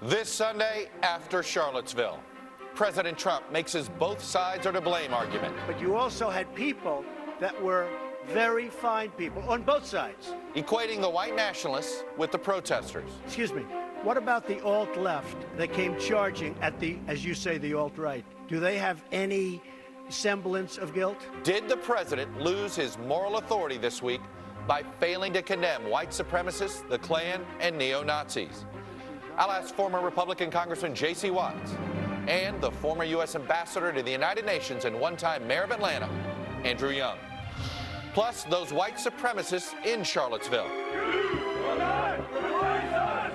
This Sunday after Charlottesville, President Trump makes his both sides are to blame argument. But you also had people that were very fine people on both sides. Equating the white nationalists with the protesters. Excuse me, what about the alt-left that came charging at the, as you say, the alt-right? Do they have any semblance of guilt? Did the president lose his moral authority this week by failing to condemn white supremacists, the Klan, and neo-Nazis? I'll ask former Republican Congressman J.C. Watts and the former U.S. Ambassador to the United Nations and one-time mayor of Atlanta, Andrew Young. Plus, those white supremacists in Charlottesville. Jews will not replace us!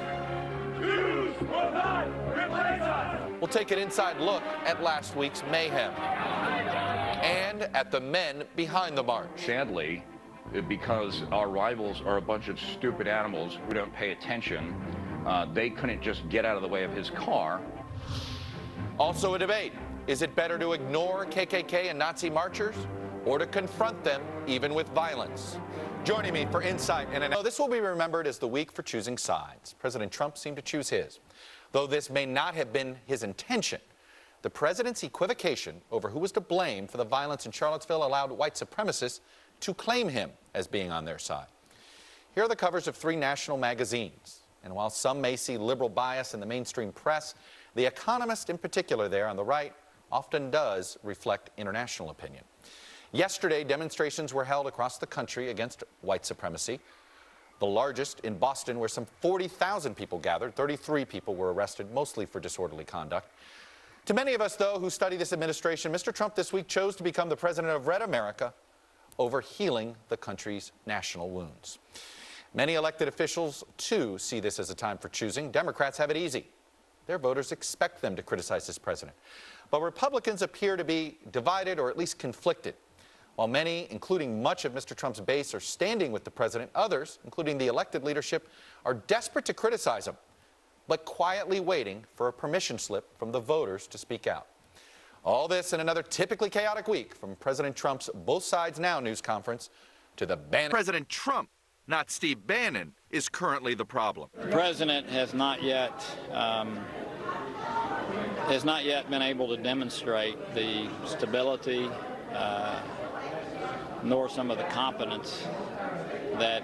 Jews will not replace us! We'll take an inside look at last week's mayhem and at the men behind the march. Sadly, because our rivals are a bunch of stupid animals who don't pay attention, they couldn't just get out of the way of his car. Also a debate. Is it better to ignore KKK and Nazi marchers or to confront them even with violence? Joining me for insight and this will be remembered as the week for choosing sides. President Trump seemed to choose his. Though this may not have been his intention, the president's equivocation over who was to blame for the violence in Charlottesville allowed white supremacists to claim him as being on their side. Here are the covers of 3 national magazines. And while some may see liberal bias in the mainstream press, The Economist in particular there on the right often does reflect international opinion. Yesterday, demonstrations were held across the country against white supremacy. The largest in Boston, where some 40,000 people gathered. 33 people were arrested, mostly for disorderly conduct. To many of us, though, who study this administration, Mr. Trump this week chose to become the president of Red America over healing the country's national wounds. Many elected officials, too, see this as a time for choosing. Democrats have it easy. Their voters expect them to criticize this president. But Republicans appear to be divided or at least conflicted. While many, including much of Mr. Trump's base, are standing with the president, others, including the elected leadership, are desperate to criticize him, but quietly waiting for a permission slip from the voters to speak out. All this in another typically chaotic week from President Trump's Both Sides Now news conference to the Bannon. President Trump, not Steve Bannon, is currently the problem. The president has not yet been able to demonstrate the stability nor some of the competence that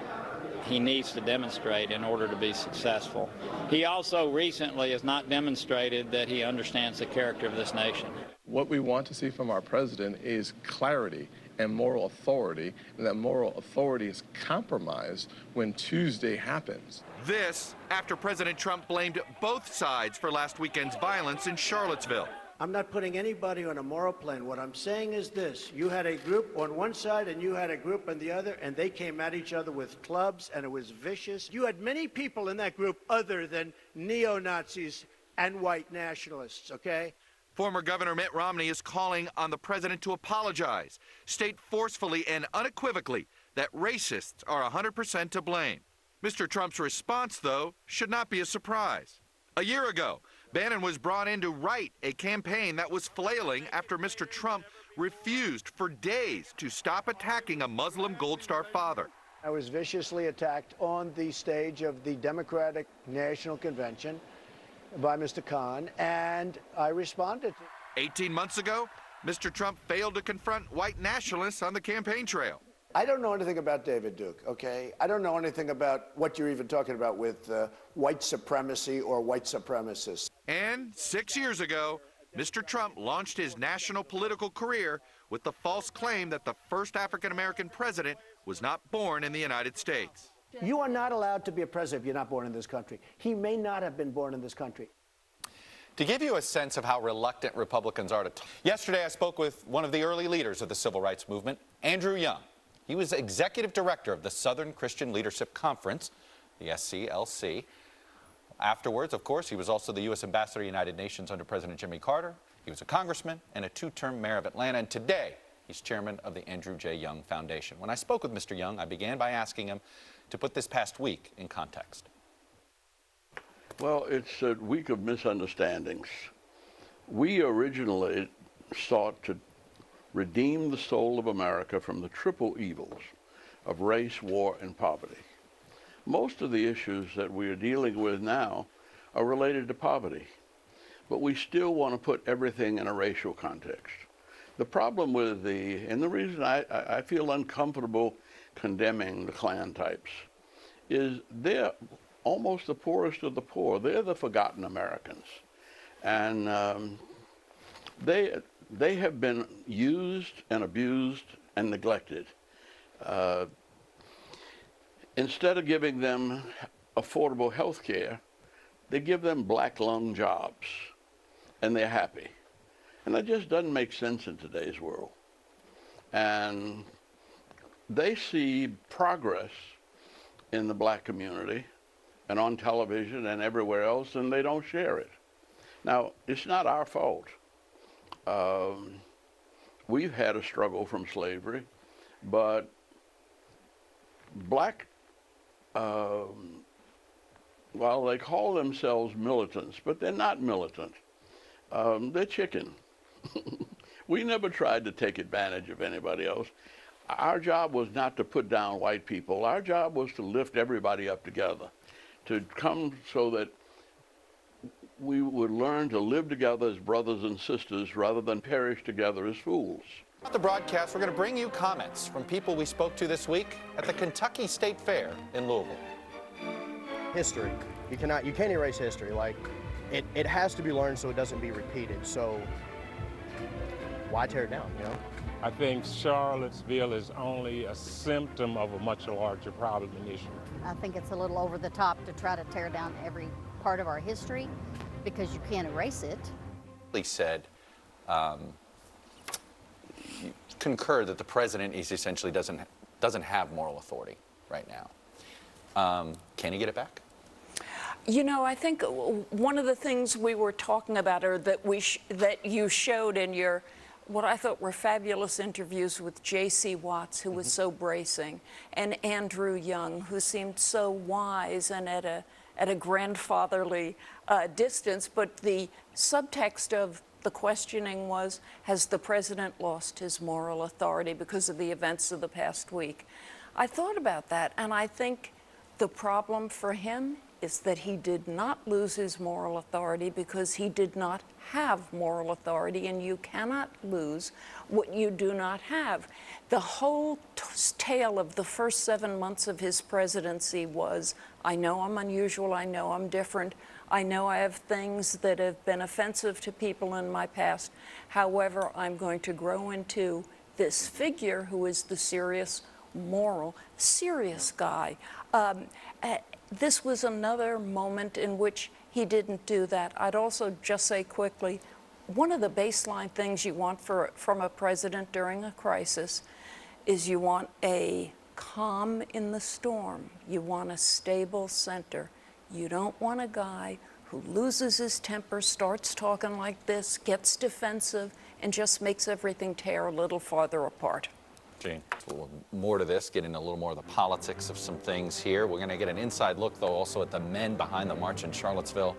he needs to demonstrate in order to be successful. He also recently has not demonstrated that he understands the character of this nation. What we want to see from our president is clarity and moral authority, and that moral authority is compromised when Tuesday happens. This after President Trump blamed both sides for last weekend's violence in Charlottesville. I'm not putting anybody on a moral plane. What I'm saying is this. You had a group on one side and you had a group on the other, and they came at each other with clubs, and it was vicious. You had many people in that group other than neo-Nazis and white nationalists, okay? Former Governor Mitt Romney is calling on the president to apologize, state forcefully and unequivocally that racists are 100% to blame. Mr. Trump's response, though, should not be a surprise. A year ago, Bannon was brought in to write a campaign that was flailing after Mr. Trump refused for days to stop attacking a Muslim Gold Star father. I was viciously attacked on the stage of the Democratic National Convention by Mr. Khan, and I responded. 18 months ago, Mr. Trump failed to confront white nationalists on the campaign trail. I don't know anything about David Duke, okay? I don't know anything about what you're even talking about with white supremacy or white supremacists. And 6 years ago, Mr. Trump launched his national political career with the false claim that the first African-American president was not born in the United States. You are not allowed to be a president if you're not born in this country. He may not have been born in this country. To give you a sense of how reluctant Republicans are to talk, yesterday I spoke with one of the early leaders of the civil rights movement, Andrew Young. He was executive director of the Southern Christian Leadership Conference, the SCLC. Afterwards, of course, he was also the U.S. Ambassador to the United Nations under President Jimmy Carter. He was a congressman and a 2-term mayor of Atlanta, and today he's chairman of the Andrew J. Young Foundation. When I spoke with Mr. Young, I began by asking him to put this past week in context. Well, it's a week of misunderstandings. We originally sought to redeem the soul of America from the triple evils of race, war, and poverty. Most of the issues that we are dealing with now are related to poverty. But we still want to put everything in a racial context. The problem with and the reason I feel uncomfortable condemning the Klan types is they're almost the poorest of the poor. They're the forgotten Americans. And they have been used and abused and neglected. Instead of giving them affordable health care, they give them black lung jobs, and they're happy. And that just doesn't make sense in today's world. And they see progress in the black community and on television and everywhere else, and they don't share it. Now, it's not our fault. We've had a struggle from slavery, but black, well, they call themselves militants, but they're not militant. They're chicken. We never tried to take advantage of anybody else. Our job was not to put down white people. Our job was to lift everybody up together, to come so that we would learn to live together as brothers and sisters rather than perish together as fools. At the broadcast, we're going to bring you comments from people we spoke to this week at the Kentucky State Fair in Louisville. History. You can't erase history. Like, it has to be learned so it doesn't be repeated. So why tear it down, you know? I think Charlottesville is only a symptom of a much larger problem and issue. I think it's a little over the top to try to tear down every part of our history because you can't erase it. He said, you concur that the president is essentially doesn't have moral authority right now. Can he get it back? You know, I think one of the things we were talking about, or that that you showed in your what I thought were fabulous interviews with J.C. Watts, who was so bracing, and Andrew Young, who seemed so wise and at a grandfatherly distance. But the subtext of the questioning was, has the president lost his moral authority because of the events of the past week? I thought about that, and I think the problem for him is that he did not lose his moral authority because he did not have moral authority, and you cannot lose what you do not have. The whole tale of the first 7 months of his presidency was, I know I'm unusual, I know I'm different, I know I have things that have been offensive to people in my past. However, I'm going to grow into this figure who is the serious, moral, serious guy. This was another moment in which he didn't do that. I'd also just say quickly, one of the baseline things you want from a president during a crisis is you want a calm in the storm. You want a stable center. You don't want a guy who loses his temper, starts talking like this, gets defensive, and just makes everything tear a little farther apart. Gene, a little more to this, getting a little more of the politics of some things here. We're going to get an inside look, though, also at the men behind the march in Charlottesville.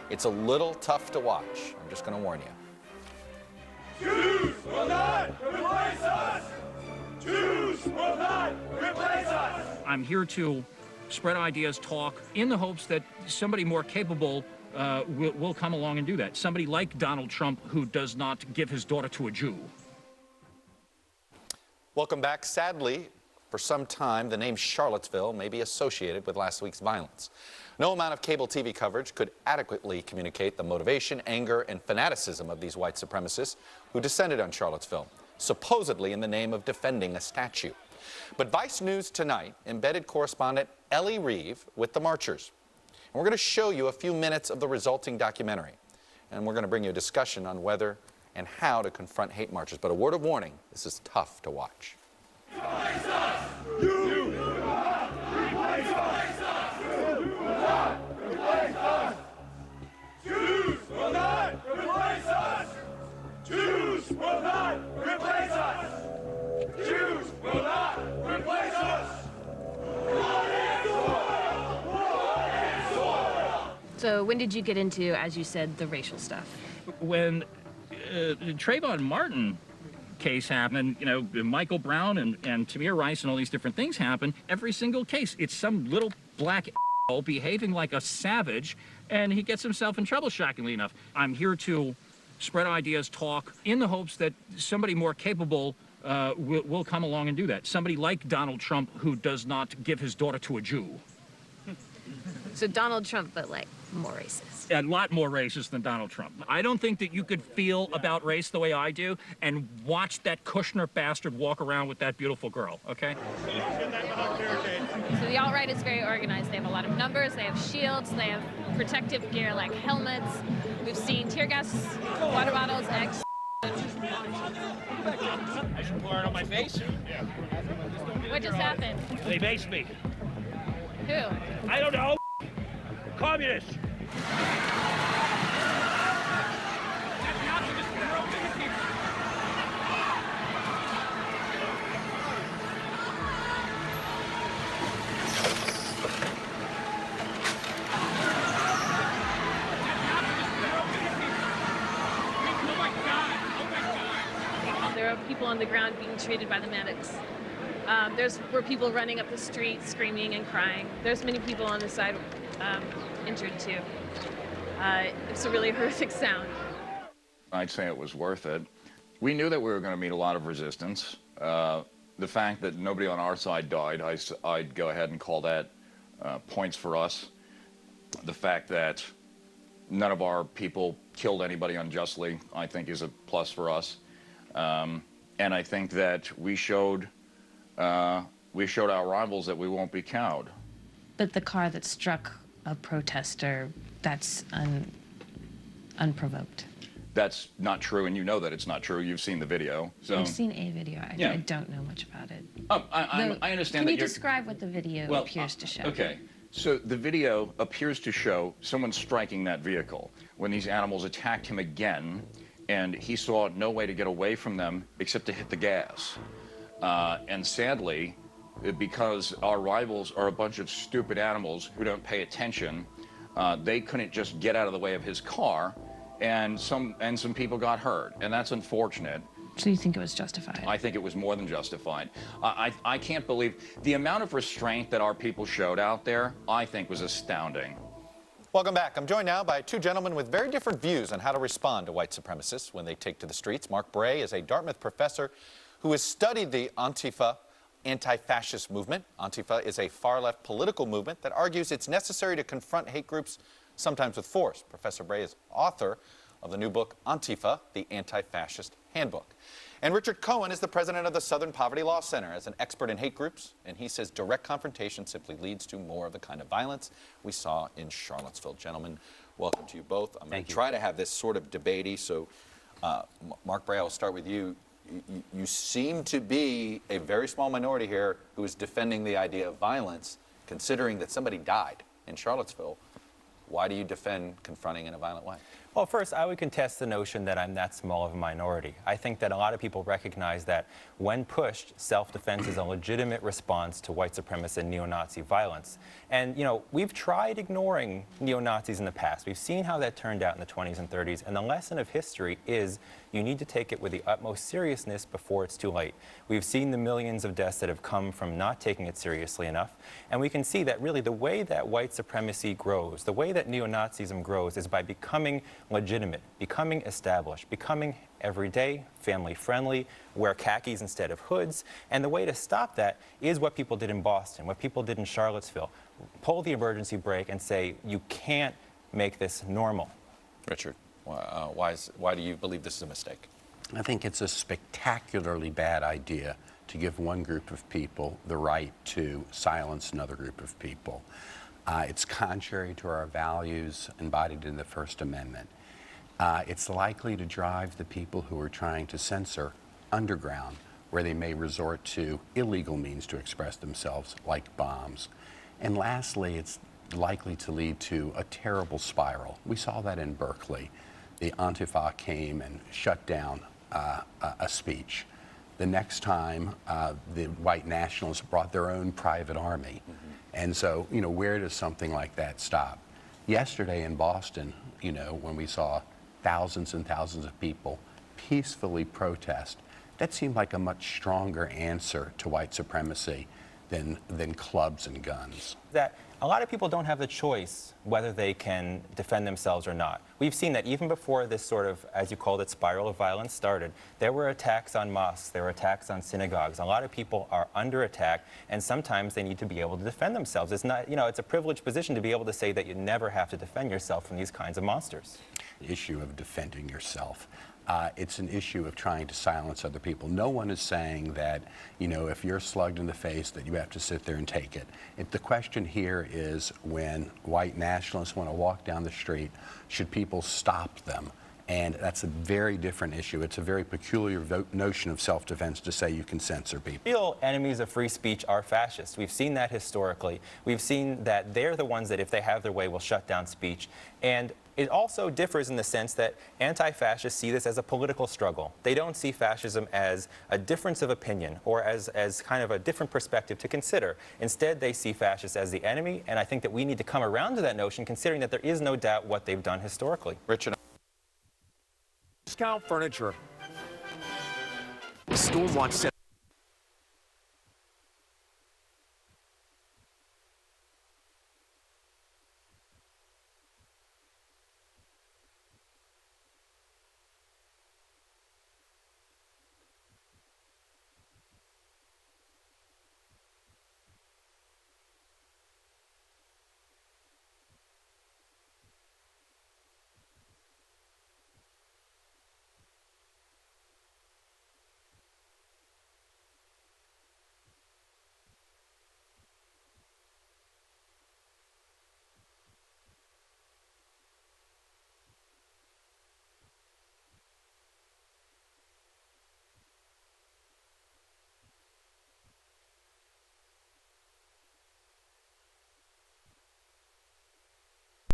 It's a little tough to watch. I'm just going to warn you. Jews will not replace us! Jews will not replace us! I'm here to spread ideas, talk, in the hopes that somebody more capable will come along and do that. Somebody like Donald Trump who does not give his daughter to a Jew. Welcome back. Sadly, for some time, the name Charlottesville may be associated with last week's violence. No amount of cable TV coverage could adequately communicate the motivation, anger, and fanaticism of these white supremacists who descended on Charlottesville, supposedly in the name of defending a statue. But Vice News Tonight embedded correspondent Ellie Reeve with the marchers. And we're going to show you a few minutes of the resulting documentary. And we're going to bring you a discussion on whether and how to confront hate marches. But a word of warning, this is tough to watch. Replace us! You will not replace us! You will not replace us! Jews will not replace us! Jews will not replace us! Jews will not replace us! Blood and soil! Blood and soil! So when did you get into, as you said, the racial stuff? When the Trayvon Martin case happened, you know, Michael Brown and Tamir Rice and all these different things happen, every single case, it's some little black behaving like a savage, and he gets himself in trouble, shockingly enough. I'm here to spread ideas, talk, in the hopes that somebody more capable will come along and do that. Somebody like Donald Trump who does not give his daughter to a Jew. So Donald Trump, but like more racist. A lot more racist than Donald Trump. I don't think that you could feel about race the way I do and watch that Kushner bastard walk around with that beautiful girl, okay? So the alt-right is very organized. They have a lot of numbers, they have shields, they have protective gear like helmets. We've seen tear gas, water bottles, eggs. I should pour it on my face? Yeah. What just happened? They maced me. Who? I don't know. Communists. There are people on the ground being treated by the medics. Were people running up the street screaming and crying. There's many people on the side injured too. It's a really horrific sound. I'd say it was worth it. We knew that we were going to meet a lot of resistance. The fact that nobody on our side died, I'd go ahead and call that points for us. The fact that none of our people killed anybody unjustly, I think, is a plus for us. And I think that we showed our rivals that we won't be cowed. But the car that struck a protester, that's unprovoked. That's not true, and you know that it's not true. You've seen the video. So. I've seen a video. I don't know much about it. Oh, I understand that Can you describe what the video appears to show? Okay. So the video appears to show someone striking that vehicle when these animals attacked him again, and he saw no way to get away from them except to hit the gas. And sadly, because our rivals are a bunch of stupid animals who don't pay attention, they couldn't just get out of the way of his car, and some people got hurt, and that's unfortunate. So you think it was justified? I think it was more than justified. I can't believe the amount of restraint that our people showed out there, I think was astounding. Welcome back. I'm joined now by two gentlemen with very different views on how to respond to white supremacists when they take to the streets. Mark Bray is a Dartmouth professor who has studied the Antifa anti-fascist movement. Antifa is a far-left political movement that argues it's necessary to confront hate groups, sometimes with force. Professor Bray is author of the new book, Antifa, the Anti-Fascist Handbook. And Richard Cohen is the president of the Southern Poverty Law Center as an expert in hate groups, and he says direct confrontation simply leads to more of the kind of violence we saw in Charlottesville. Gentlemen, welcome to you both. I'm going to try to have this sort of debatey, so Mark Bray, I'll start with you. You seem to be a very small minority here who is defending the idea of violence, considering that somebody died in Charlottesville. Why do you defend confronting in a violent way? Well, first, I would contest the notion that I'm that small of a minority. I think that a lot of people recognize that when pushed, self-defense is a legitimate response to white supremacist and neo-Nazi violence. And, you know, we've tried ignoring neo-Nazis in the past. We've seen how that turned out in the 20s and 30s. And the lesson of history is you need to take it with the utmost seriousness before it's too late. We've seen the millions of deaths that have come from not taking it seriously enough. And we can see that really the way that white supremacy grows, the way that neo-Nazism grows is by becoming legitimate, becoming established, becoming everyday, family-friendly, wear khakis instead of hoods. And the way to stop that is what people did in Boston, what people did in Charlottesville. Pull the emergency brake and say, you can't make this normal. Richard, why do you believe this is a mistake? I think it's a spectacularly bad idea to give one group of people the right to silence another group of people. It's contrary to our values embodied in the First Amendment. It's likely to drive the people who are trying to censor underground, where they may resort to illegal means to express themselves, like bombs. And lastly, it's likely to lead to a terrible spiral. We saw that in Berkeley. The Antifa came and shut down a speech. The next time, the white nationalists brought their own private army. And so, you know, where does something like that stop? Yesterday in Boston, you know, when we saw thousands and thousands of people peacefully protest, that seemed like a much stronger answer to white supremacy than clubs and guns. That a lot of people don't have the choice whether they can defend themselves or not. We've seen that even before this sort of, as you called it, spiral of violence started, there were attacks on mosques, there were attacks on synagogues. A lot of people are under attack, and sometimes they need to be able to defend themselves. It's not, you know, it's a privileged position to be able to say that you never have to defend yourself from these kinds of monsters. The issue of defending yourself. It's an issue of trying to silence other people. No one is saying that, you know, if you're slugged in the face that you have to sit there and take it. The question here is when white nationalists want to walk down the street, should people stop them? And that's a very different issue. It's a very peculiar notion of self-defense to say you can censor people. Real enemies of free speech are fascists. We've seen that historically. We've seen that they're the ones that, if they have their way, will shut down speech. And it also differs in the sense that anti-fascists see this as a political struggle. They don't see fascism as a difference of opinion or as kind of a different perspective to consider. Instead, they see fascists as the enemy, and I think that we need to come around to that notion, considering that there is no doubt what they've done historically. Richard. Discount furniture. Storm Watch said